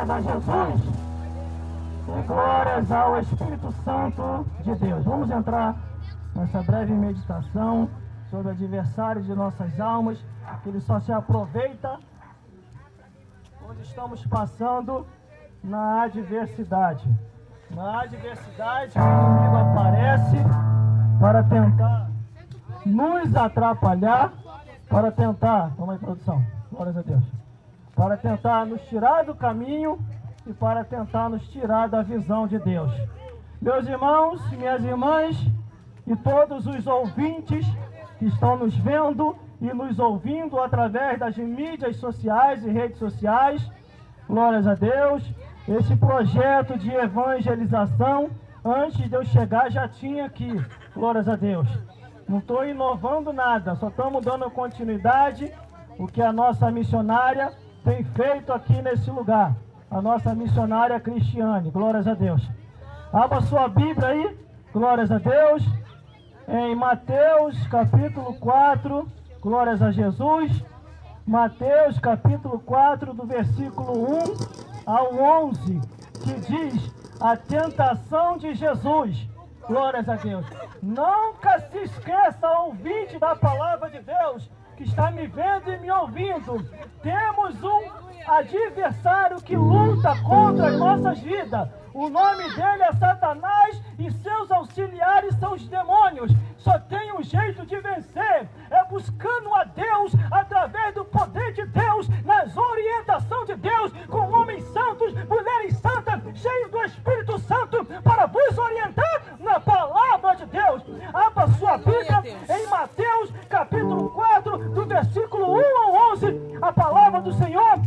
Glórias a Jesus. E glórias ao Espírito Santo de Deus. Vamos entrar nessa breve meditação sobre o adversário de nossas almas, que ele só se aproveita quando estamos passando na adversidade. Na adversidade, o inimigo aparece para tentar nos atrapalhar, para tentar, toma aí, produção, glórias a Deus, para tentar nos tirar do caminho e para tentar nos tirar da visão de Deus. Meus irmãos e minhas irmãs e todos os ouvintes que estão nos vendo e nos ouvindo através das mídias sociais e redes sociais, glórias a Deus. Esse projeto de evangelização, antes de eu chegar, já tinha aqui, glórias a Deus. Não estou inovando nada, só estamos dando continuidade o que a nossa missionária tem feito aqui nesse lugar. A nossa missionária Cristiane, glórias a Deus. Abra sua Bíblia aí, glórias a Deus, em Mateus capítulo 4, glórias a Jesus. Mateus capítulo 4, do versículo 1 ao 11, que diz a tentação de Jesus. Glórias a Deus. Nunca se esqueça, ouvinte da palavra de Deus, que está me vendo e me ouvindo. Temos um adversário que luta contra as nossas vidas. O nome dele é Satanás e seus auxiliares são os demônios. Só tem um jeito de vencer, é buscando a Deus através do poder de Deus, nas orientações de Deus, com homens santos, mulheres santas, cheios do Espírito Santo, para vos orientar na palavra de Deus. Abra sua Bíblia em Mateus capítulo 4, do versículo 1 ao 11, a palavra do Senhor,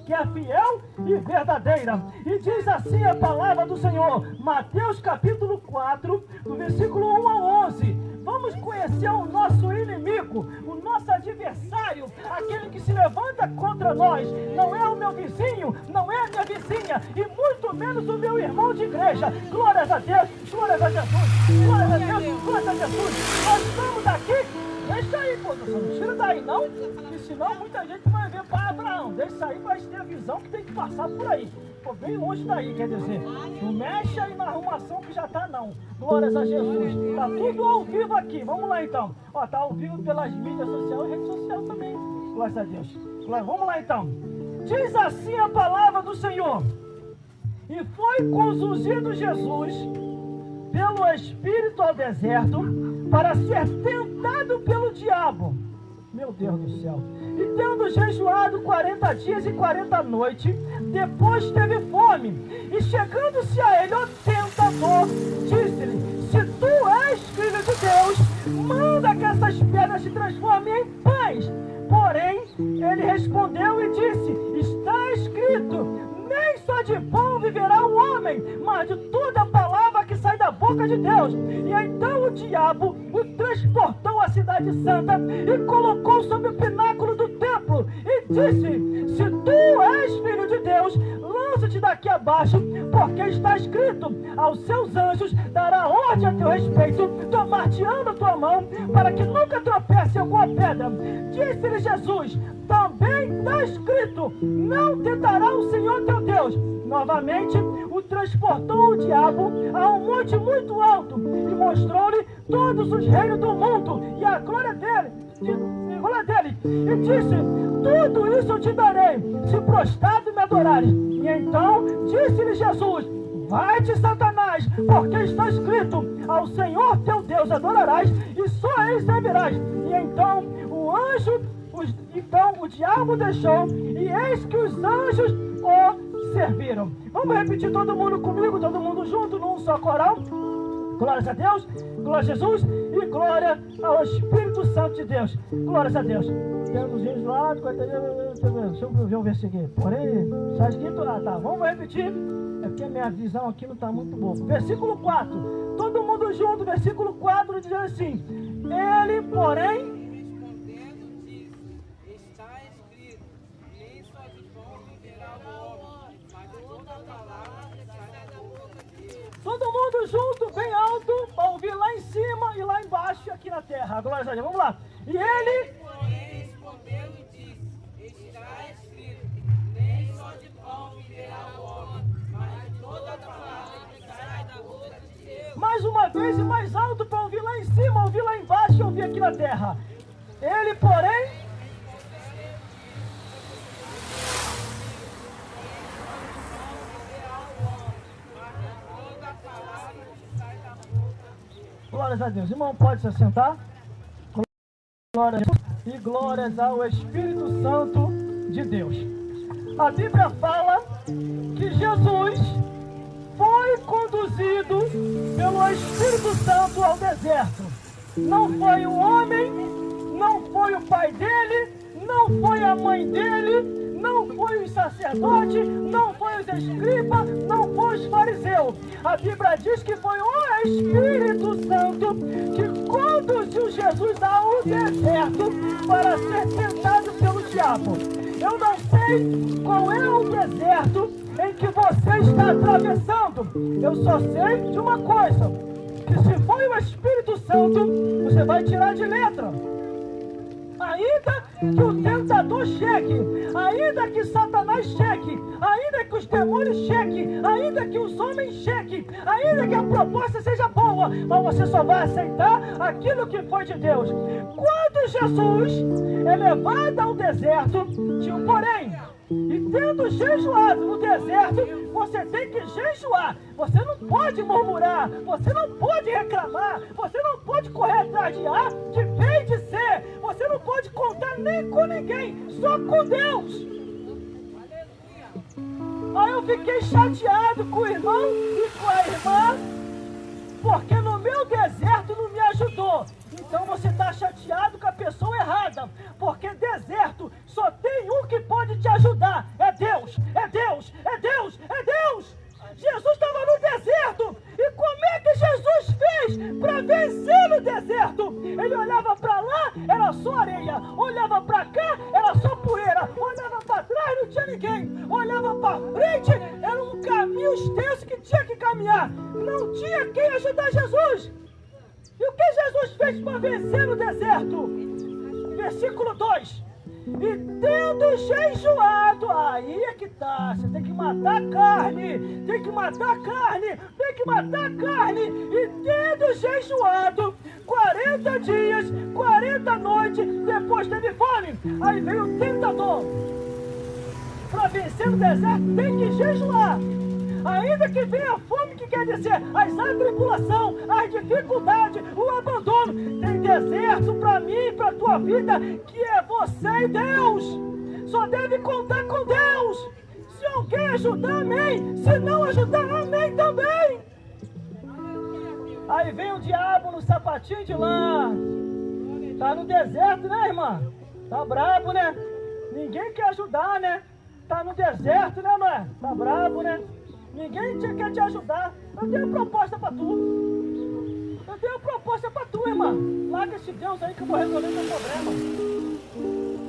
que é fiel e verdadeira. E diz assim a palavra do Senhor, Mateus capítulo 4, do versículo 1 ao 11. Vamos conhecer o nosso inimigo, o nosso adversário, aquele que se levanta contra nós. Não é o meu vizinho, não é a minha vizinha, e muito menos o meu irmão de igreja. Glórias a Deus, glórias a Jesus, glórias a Deus, glórias a Jesus. Nós estamos aqui. Deixa aí, pô, não tira daí não, que senão muita gente vai ver para Abraão. Deixa aí, vai ter a visão que tem que passar por aí. Pô, bem longe daí, quer dizer, não mexe aí na arrumação que já tá não. Glórias a Jesus. Tá tudo ao vivo aqui, vamos lá então. Ó, tá ao vivo pelas mídias sociais e rede social também. Glórias a Deus. Vamos lá então. Diz assim a palavra do Senhor. E foi conduzido Jesus pelo Espírito ao deserto para ser tentado pelo diabo. Meu Deus do céu. E tendo jejuado 40 dias e 40 noites, depois teve fome. E chegando-se a ele, o tentador, disse-lhe: se tu és filho de Deus, manda que essas pedras se transformem em pães. Porém, ele respondeu e disse: está escrito, nem só de pão viverá o homem, mas de toda a palavra que sai da boca de Deus. E então o diabo o transportou à cidade santa e colocou sobre o pináculo do templo e disse: se tu és filho de Deus, lança-te daqui abaixo, porque está escrito, aos seus anjos dará ordem a teu respeito, tomar-te-ão da tua mão, para que nunca tropece em alguma pedra. Disse-lhe Jesus: também está escrito, não tentará o Senhor teu Deus. Novamente o transportou o diabo a um monte muito alto e mostrou-lhe todos os reinos do mundo e a glória dele. E disse: tudo isso eu te darei, se prostrado me adorares. E então disse-lhe Jesus: vai-te, Satanás, porque está escrito, ao Senhor teu Deus adorarás e só a ele servirás. E então o diabo deixou, e eis que os anjos o serviram. Vamos repetir todo mundo comigo, todo mundo junto, num só coral. Glórias a Deus, glória a Jesus e glória ao Espírito Santo de Deus. Glórias a Deus. Temos gente lá, deixa eu ver o versículo. Porém, está escrito, tá, vamos repetir. É porque a minha visão aqui não está muito boa. Versículo 4, todo mundo junto, versículo 4 diz assim: ele, porém, todo mundo junto, bem alto, para ouvir lá em cima e lá embaixo e aqui na terra. Glória a Deus, vamos lá. E ele, porém, respondeu e disse: está escrito, nem só de pão viverá mais uma vez e mais alto para ouvir lá em cima, ouvir lá embaixo e ouvir aqui na terra. Ele, porém, glórias a Deus. Irmão, pode se assentar? Glórias a Deus e glórias ao Espírito Santo de Deus. A Bíblia fala que Jesus foi conduzido pelo Espírito Santo ao deserto. Não foi o homem, não foi o pai dele, não foi a mãe dele, não foi o sacerdote, não foi os escribas, não foi os fariseus. A Bíblia diz que foi o Espírito Santo que conduziu Jesus ao deserto para ser tentado pelo diabo. Eu não sei qual é o deserto em que você está atravessando. Eu só sei de uma coisa, que se foi o Espírito Santo, você vai tirar de letra. Ainda que o tentador chegue, ainda que Satanás chegue, ainda que os demônios cheguem, ainda que os homens cheguem, ainda que a proposta seja boa, mas você só vai aceitar aquilo que foi de Deus. Quando Jesus é levado ao deserto, tinha um porém. E tendo jejuado no deserto, você tem que jejuar. Você não pode murmurar, você não pode reclamar, você não pode correr atrás de A, de B e de C. Você não pode contar nem com ninguém, só com Deus. Aí eu fiquei chateado com o irmão e com a irmã, porque no meu deserto não me ajudou. Então você está chateado com a pessoa errada, porque deserto só tem um que pode te ajudar, é Deus, é Deus, é Deus, é Deus. Jesus estava no deserto, e como é que Jesus fez para vencer no deserto? Ele olhava para lá, era só areia, olhava para cá, era só poeira, olhava para trás, não tinha ninguém, olhava para frente, era um caminho extenso que tinha que caminhar, não tinha quem ajudar Jesus. E o que Jesus fez para vencer no deserto? Versículo 2. E tendo jejuado, aí é que tá, você tem que matar a carne, tem que matar a carne, tem que matar a carne. E tendo jejuado 40 dias, 40 noites, depois teve fome. Aí veio o tentador. Para vencer no deserto tem que jejuar. Ainda que venha a fome, que quer dizer as atribulações, as dificuldades, o abandono. Tem deserto para mim e para a tua vida, que é você e Deus. Só deve contar com Deus. Se alguém ajudar, amém. Se não ajudar, amém também. Aí vem o diabo no sapatinho de lã. Tá no deserto, né, irmã? Tá brabo, né? Ninguém quer ajudar, né? Tá no deserto, né, mãe? Tá brabo, né? Ninguém quer te ajudar. Eu tenho uma proposta pra tu. Eu tenho uma proposta pra tu, irmã. Larga esse Deus aí que eu vou resolver teu problema.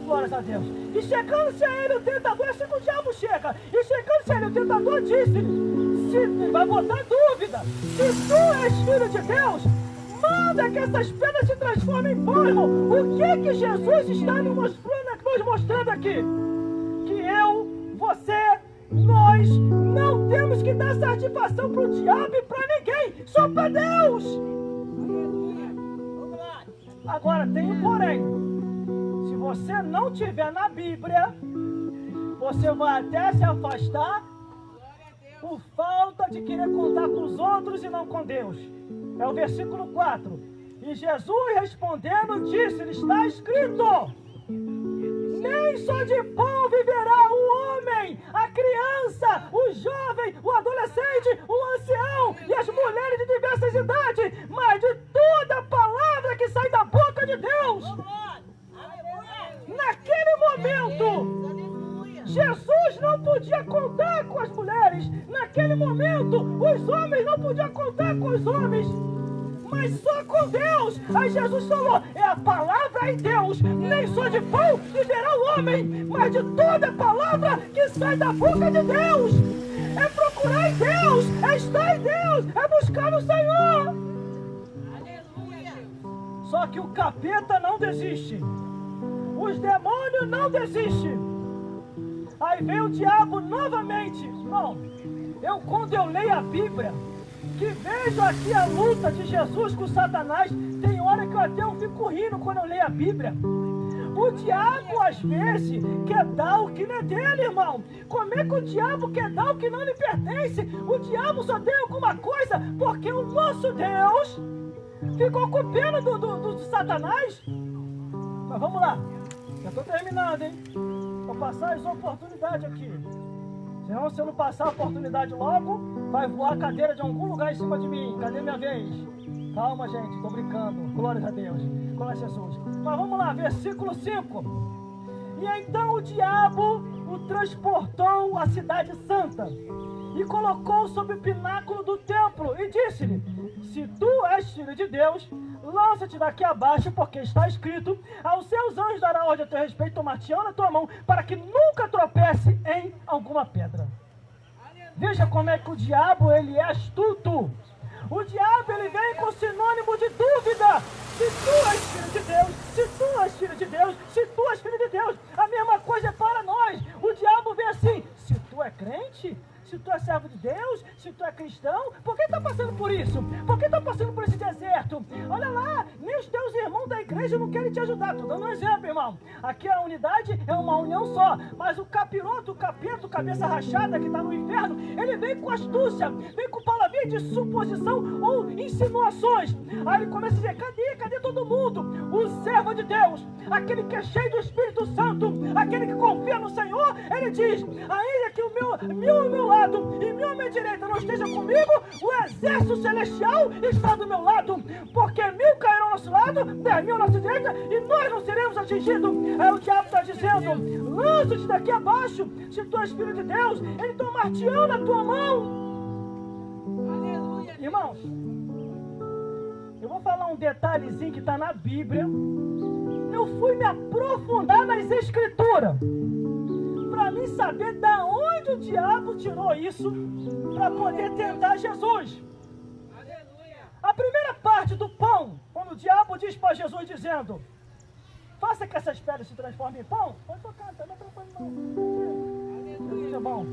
Glórias a Deus. E chegando-se a ele o tentador, é assim que o diabo chega. E chegando-se a ele o tentador disse-lhe, se vai botar dúvida, se tu és filho de Deus, manda que essas pedras se transformem em pão, irmão. O que Jesus está nos mostrando aqui? Que eu, você, nós não temos que dar satisfação para o diabo e para ninguém, só para Deus. Agora tem um porém. Se você não tiver na Bíblia, você vai até se afastar por falta de querer contar com os outros e não com Deus. É o versículo 4. E Jesus respondendo disse-lhe, está escrito, nem só de pão viverá o homem, a criança, o jovem, o adolescente, o ancião e as mulheres de diversas idades, mas de toda palavra que sai da boca de Deus. Naquele momento, Jesus não podia contar com as mulheres. Naquele momento, os homens não podiam contar com os homens, mas só com Deus. Aí Jesus falou, é a palavra em Deus, nem só de pão viverá o homem, mas de toda palavra que sai da boca de Deus. É procurar em Deus, é estar em Deus, é buscar no Senhor. Só que o capeta não desiste, os demônios não desistem. Aí vem o diabo novamente. Irmão, quando eu leio a Bíblia, que vejo aqui a luta de Jesus com Satanás, tem hora que eu até fico rindo quando eu leio a Bíblia. O diabo, às vezes, quer dar o que não é dele, irmão. Como é que o diabo quer dar o que não lhe pertence? O diabo só tem alguma coisa porque o nosso Deus ficou com pena do Satanás. Mas vamos lá. Já estou terminando, hein? Vou passar as oportunidades aqui. Senão, se eu não passar a oportunidade logo, vai voar a cadeira de algum lugar em cima de mim. Cadê minha vez? Calma, gente, estou brincando. Glória a Deus. Glória a Jesus. Mas vamos lá, versículo 5. E então o diabo o transportou à cidade santa e colocou sobre o pináculo do templo e disse-lhe: se tu és filho de Deus, lança-te daqui abaixo, porque está escrito: aos seus anjos dará ordem a teu respeito, tomar-te-ão na tua mão, para que nunca tropece em alguma pedra. Veja como é que o diabo, ele é astuto. O diabo, ele vem com sinônimo de dúvida. Se tu és filho de Deus, se tu és filho de Deus, se tu és filho de Deus, a mesma coisa é para nós. O diabo vem assim: se tu é crente, se tu é servo de Deus, se tu é cristão, por que está passando por isso? Por que está passando por esse deserto? Olha lá, nem os teus irmãos da igreja não querem te ajudar. Estou dando um exemplo, irmão. Aqui a unidade é uma união só, mas o capiroto, o capeta, o cabeça rachada que está no inferno, ele vem com astúcia, vem com palavrinha de suposição ou insinuações. Aí ele começa a dizer: cadê todo mundo? O servo de Deus, aquele que é cheio do Espírito Santo, aquele que confia no Senhor, ele diz: ainda que o meu lado e minha direita não esteja comigo, o exército celestial está do meu lado, porque 1000 cairão ao nosso lado, 10.000 à nossa direita, e nós não seremos atingidos. Aí o diabo está dizendo: lança-te daqui abaixo, se tu és filho de Deus, ele tomar-te-ão na tua mão. Aleluia. Irmãos, eu vou falar um detalhezinho que está na Bíblia. Eu fui me aprofundar nas Escrituras para mim saber da onde o diabo tirou isso para poder tentar Jesus. Aleluia. A primeira parte do pão, quando o diabo diz para Jesus dizendo: faça que essas pedras se transformem em pão. Pode tocar, não atrapalha não. Aleluia. É bom.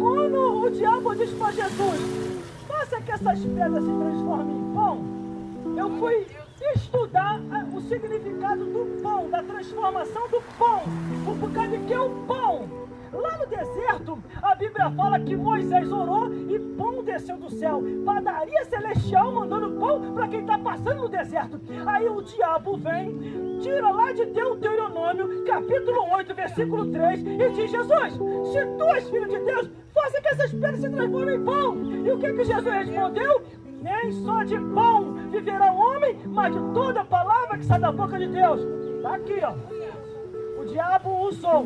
Quando o diabo diz para Jesus: faça que essas pedras se transformem em pão, eu fui estudar o significado do pão, da transformação do pão. Por causa de que o pão? Lá no deserto, a Bíblia fala que Moisés orou e pão desceu do céu. Padaria celestial mandando pão para quem está passando no deserto. Aí o diabo vem, tira lá de Deuteronômio, capítulo 8, versículo 3, e diz: Jesus, se tu és filho de Deus, faça que essas pedras se transformem em pão. E o que Jesus respondeu? Nem só de pão viverá o homem, mas de toda palavra que sai da boca de Deus. Está aqui, ó. O diabo usou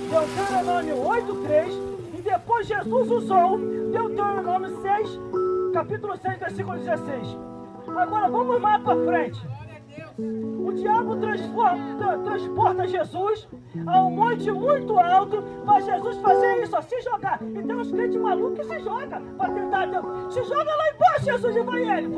Deuteronômio 8:3 e depois Jesus usou Deuteronômio 6, capítulo 6, versículo 16. Agora vamos mais para frente. O diabo transporta Jesus a um monte muito alto para Jesus fazer isso, ó, se jogar. E tem uns crentes malucos que se jogam para tentar Deus. Se joga lá embaixo, Jesus, e vai ele.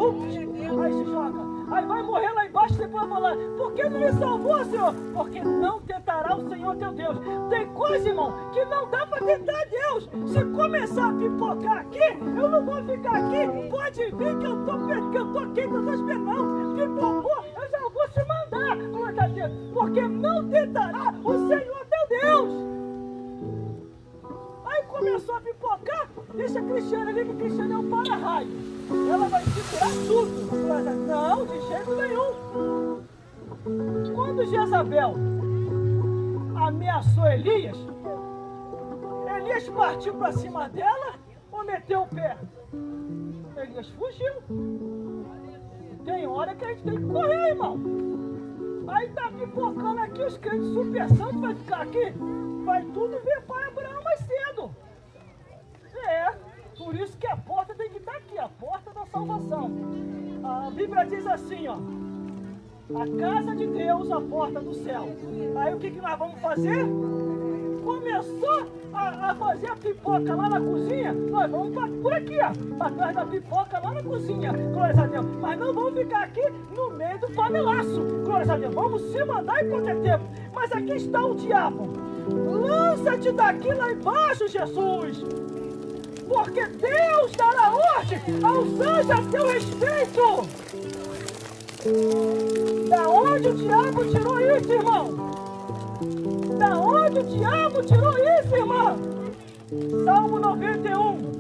Aí se joga. Aí vai morrer lá embaixo e depois vai falar: por que não me salvou, Senhor? Porque não tentará o Senhor teu Deus. Tem coisa, irmão, que não dá para tentar Deus. Se começar a pipocar aqui, eu não vou ficar aqui. Pode vir que eu tô aqui com as pernas. Não, pipocou, eu já vou te mandar. Glória a Deus. Porque não tentará o Senhor teu Deus. Aí começou a pipocar. Deixa a Cristiane ali, que a Cristiane é um para-raio. Ela vai segurar tudo. Não, de jeito nenhum. Quando Jezabel ameaçou Elias, Elias partiu para cima dela ou meteu o pé? Elias fugiu. Tem hora que a gente tem que correr, irmão. Aí tá pipocando aqui, os crentes super santos vai ficar aqui. Vai tudo ver pai Abraão mais cedo. Por isso que a porta tem que estar aqui, a porta da salvação. A Bíblia diz assim, ó: a casa de Deus, a porta do céu. Aí o que nós vamos fazer? Começou a fazer a pipoca lá na cozinha, nós vamos por aqui, ó, atrás da pipoca lá na cozinha, glória a Deus. Mas não vamos ficar aqui no meio do panelaço, glória a Deus. Vamos se mandar e quanto é tempo. Mas aqui está o diabo: lança-te daqui lá embaixo, Jesus. porque Deus dará ordem aos anjos a teu respeito. Da onde o diabo tirou isso, irmão? Da onde o diabo tirou isso, irmão? Salmo 91.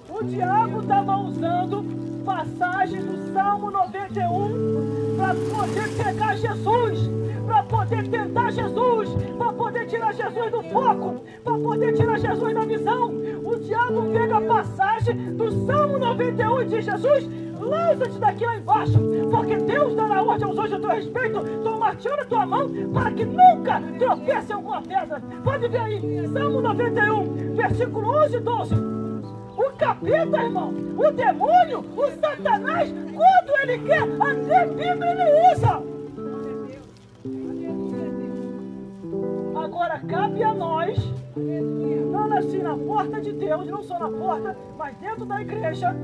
O diabo estava usando passagens do Salmo 91 para poder pegar Jesus, para poder tentar Jesus, para poder tirar Jesus do foco, para poder tirar Jesus da visão. O diabo pega a passagem do Salmo 91 e diz: Jesus, lança-te daqui lá embaixo, porque Deus dará ordem aos anjos a teu respeito, tomartiando a tua mão para que nunca tropece em alguma pedra. Pode ver aí, Salmo 91, versículo 11 e 12. O capeta, irmão, o demônio, o Satanás, quando ele quer, até Bíblia ele usa. Agora cabe a nós, não assim na porta de Deus, não só na porta, mas dentro da igreja,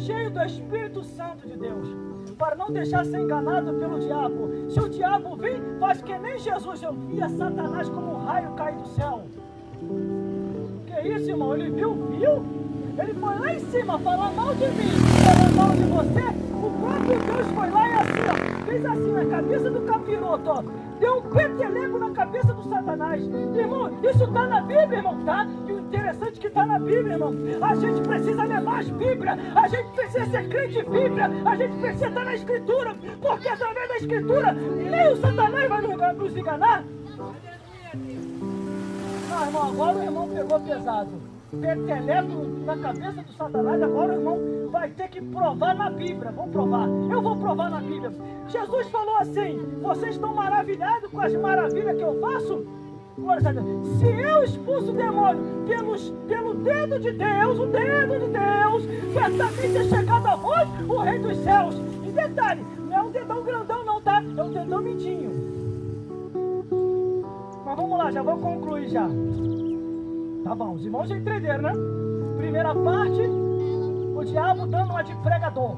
cheio do Espírito Santo de Deus, para não deixar ser enganado pelo diabo. Se o diabo vir, faz que nem Jesus, eu via Satanás como um raio cair do céu. Que isso, irmão? Ele viu? Ele foi lá em cima falar mal de mim, falar mal de você. O próprio Deus foi lá e assim, ó, fez assim na cabeça do capiroto, ó. Deu um peteleco na cabeça do Satanás. Irmão, isso está na Bíblia, irmão, tá? E o interessante é que está na Bíblia, irmão. A gente precisa ler mais Bíblia. A gente precisa ser crente de Bíblia. A gente precisa estar na Escritura. Porque através da Escritura, nem o Satanás vai nos enganar. Não, irmão, agora o irmão pegou pesado. Peteleco na cabeça do Satanás, agora o irmão vai ter que provar na Bíblia. Vamos provar. Eu vou provar na Bíblia. Jesus falou assim: vocês estão maravilhados com as maravilhas que eu faço? Glória a Deus. Se eu expulso o demônio pelo dedo de Deus, o dedo de Deus, certamente é chegado a vós o Rei dos Céus. E detalhe, não é um dedão grandão não, tá? É um dedão mindinho. Mas vamos lá, já vou concluir já. Tá bom, os irmãos já entenderam, né? Primeira parte, o diabo dando uma de pregador.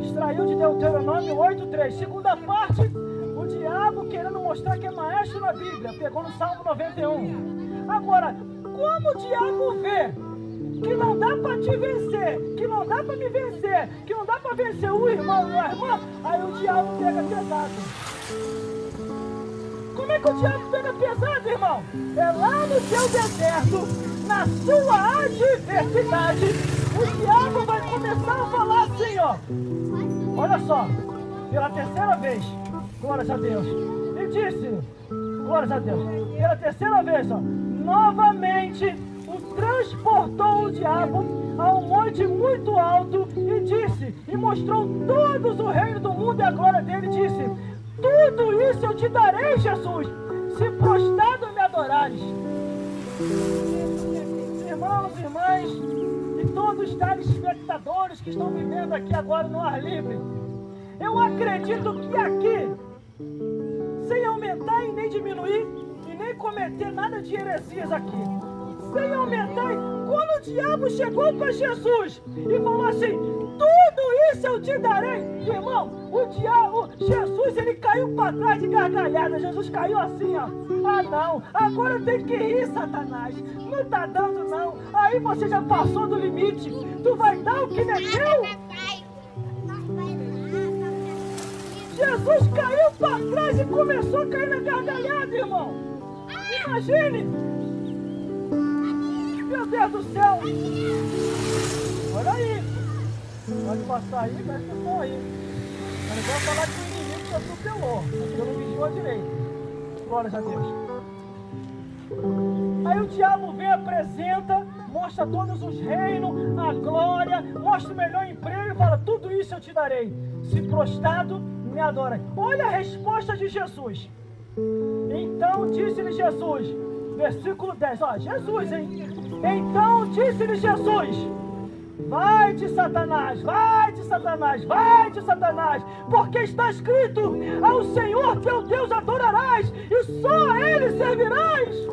Extraiu de Deuteronômio 8:3. Segunda parte, o diabo querendo mostrar que é maestro na Bíblia. Pegou no Salmo 91. Agora, como o diabo vê que não dá para te vencer, que não dá para me vencer, que não dá para vencer o irmão ou a irmã, aí o diabo pega pesado. Como é que o diabo pega pesado, irmão? É lá no seu deserto, na sua adversidade, o diabo vai começar a falar assim, ó. Olha só, pela terceira vez, glórias a Deus. E disse, glórias a Deus, pela terceira vez, ó, novamente o transportou o diabo a um monte muito alto e disse, e mostrou todos o reino do mundo e a glória dele, disse: tudo isso eu te darei, Jesus, se prostrado me adorares. Irmãos e irmãs, e todos os telespectadores que estão me vendo aqui agora no ar livre, eu acredito que aqui, sem aumentar e nem diminuir, e nem cometer nada de heresias aqui, sem aumentar, quando o diabo chegou para Jesus e falou assim: tudo isso eu te darei, irmão, o diabo, Jesus, ele caiu para trás de gargalhada. Jesus caiu assim, ó. Ah não, agora tem que rir, Satanás, não tá dando não, aí você já passou do limite, tu vai dar o que não é teu? Jesus caiu para trás e começou a cair na gargalhada, irmão. Imagine, meu Deus do céu, olha aí. Pode passar aí, presta atenção aí. Eu não vou falar que o inimigo te atropelou, porque não vigiou direito. Glórias a Deus. Aí o diabo vem, apresenta, mostra todos os reinos, a glória, mostra o melhor emprego e fala: tudo isso eu te darei, se prostrado me adora. Olha a resposta de Jesus. Então disse-lhe Jesus, versículo 10, ó, Jesus, hein? Então disse-lhe Jesus: vai-te, Satanás, vai-te, Satanás, vai-te, Satanás, porque está escrito: ao Senhor teu Deus adorarás e só a Ele servirás.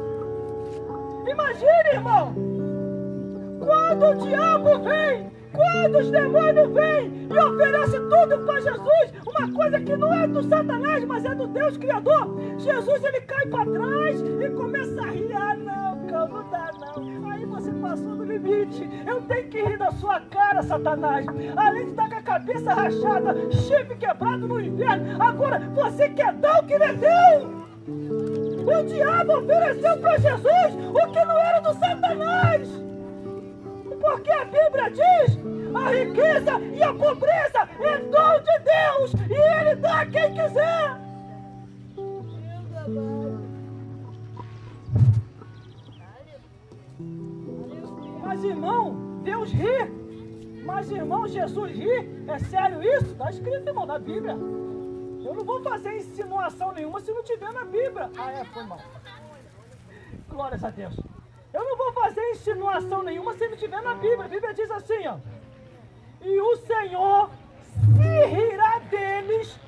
Imagine, irmão, quando o diabo vem quando os demônios vêm e oferecem tudo para Jesus, uma coisa que não é do Satanás, mas é do Deus Criador, Jesus ele cai para trás e começa a rir. Ah, não, calma, não dá não. Aí você passou do limite. Eu tenho que rir da sua cara, Satanás. Além de estar com a cabeça rachada, chifre quebrado no inferno, agora você quer dar o que ele deu. O diabo ofereceu para Jesus o que não era do Satanás. Porque a Bíblia diz: a riqueza e a pobreza é dom de Deus e Ele dá a quem quiser. Mas irmão, Deus ri. Mas irmão, Jesus ri. É sério isso? Está escrito, irmão, na Bíblia. Eu não vou fazer insinuação nenhuma se não tiver na Bíblia. Ah, é, foi mal. Glórias a Deus. Eu não vou fazer insinuação nenhuma se não tiver na Bíblia. A Bíblia diz assim, ó: e o Senhor se rirá deles,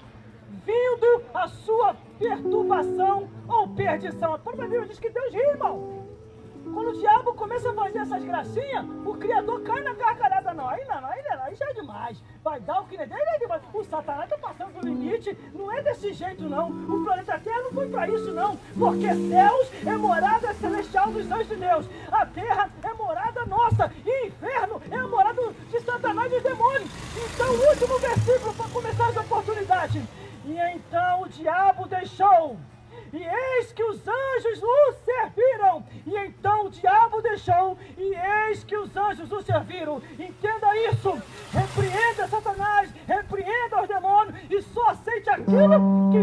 vindo a sua perturbação ou perdição. A própria Bíblia diz que Deus ri, irmão. Quando o diabo começa a fazer essas gracinhas, o Criador cai na gargalhada. Não, aí já é demais. Vai dar o que ele dele, é demais. O Satanás está passando do limite. Não é desse jeito, não. O planeta Terra não foi para isso, não. Porque céus é morada celestial dos anjos de Deus. A terra é morada nossa. E inferno é a morada de Satanás e de demônios. Então, o último versículo para começar essa oportunidade. E então o diabo deixou. E eis que os anjos o serviram. E então o diabo deixou. E eis que os anjos o serviram. Entenda isso. Repreenda Satanás. Repreenda os demônios. E só aceite aquilo que